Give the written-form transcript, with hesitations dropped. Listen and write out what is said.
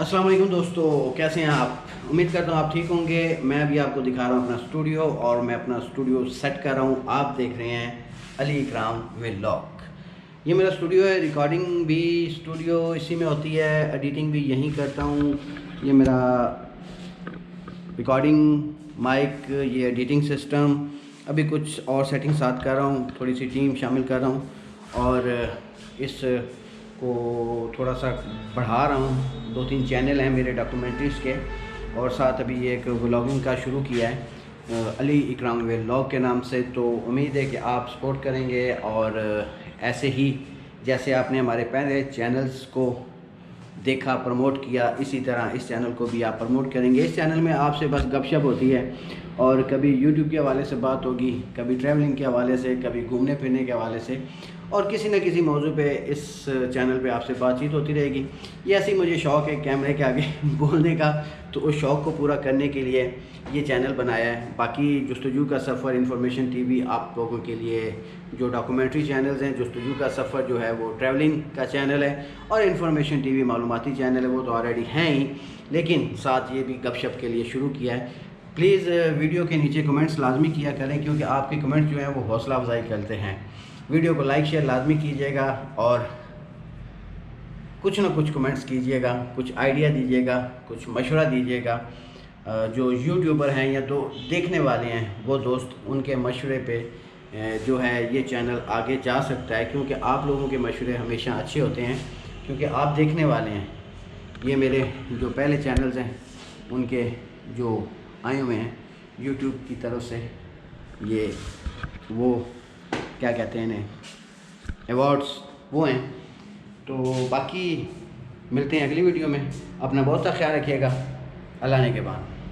अस्सलाम वालेकुम दोस्तों, कैसे हैं आप? उम्मीद करता हूँ आप ठीक होंगे। मैं अभी आपको दिखा रहा हूँ अपना स्टूडियो और मैं अपना स्टूडियो सेट कर रहा हूँ। आप देख रहे हैं अली इकराम व्लॉग। ये मेरा स्टूडियो है, रिकॉर्डिंग भी स्टूडियो इसी में होती है, एडिटिंग भी यहीं करता हूँ। ये मेरा रिकॉर्डिंग माइक, ये एडिटिंग सिस्टम, अभी कुछ और सेटिंग साथ कर रहा हूँ, थोड़ी सी टीम शामिल कर रहा हूँ और इस को थोड़ा सा बढ़ा रहा हूँ। 2-3 चैनल हैं मेरे डॉक्यूमेंट्रीज़ के और साथ अभी एक व्लॉगिंग का शुरू किया है अली इकराम व्लॉग के नाम से। तो उम्मीद है कि आप सपोर्ट करेंगे और ऐसे ही जैसे आपने हमारे पहले चैनल्स को देखा, प्रमोट किया, इसी तरह इस चैनल को भी आप प्रमोट करेंगे। इस चैनल में आपसे बस गपशप होती है और कभी यूट्यूब के हवाले से बात होगी, कभी ट्रैवलिंग के हवाले से, कभी घूमने फिरने के हवाले से और किसी न किसी मौजू पे इस चैनल पे आपसे बातचीत होती रहेगी। ये ऐसी मुझे शौक़ है कैमरे के आगे बोलने का, तो उस शौक़ को पूरा करने के लिए ये चैनल बनाया है। बाकी जुस्तजू का सफ़र इन्फॉर्मेशन टीवी आप लोगों के लिए, जो डॉक्यूमेंट्री चैनल्स हैं, जुस्तजू का सफ़र जो है वो ट्रैवलिंग का चैनल है और इन्फॉर्मेशन टीवी मालूमाती चैनल है, वो तो ऑलरेडी हैं ही, लेकिन साथ ये भी गपशप के लिए शुरू किया है। प्लीज़ वीडियो के नीचे कमेंट्स लाजमी किया करें क्योंकि आपके कमेंट्स जो हैं वो हौसला अफजाई करते हैं। वीडियो को लाइक शेयर लाजमी कीजिएगा और कुछ ना कुछ कमेंट्स कीजिएगा, कुछ आइडिया दीजिएगा, कुछ मशवरा दीजिएगा। जो यूट्यूबर हैं या तो देखने वाले हैं वो दोस्त, उनके मशवरे पे जो है ये चैनल आगे जा सकता है क्योंकि आप लोगों के मशवरे हमेशा अच्छे होते हैं क्योंकि आप देखने वाले हैं। ये मेरे जो पहले चैनल्स हैं उनके जो आए हुए हैं यूट्यूब की तरफ से, ये वो क्या कहते हैं इन्हें, अवार्ड्स वो हैं। तो बाकी मिलते हैं अगली वीडियो में। अपना बहुत सा ख्याल रखिएगा। अल्लाह ने के बाद।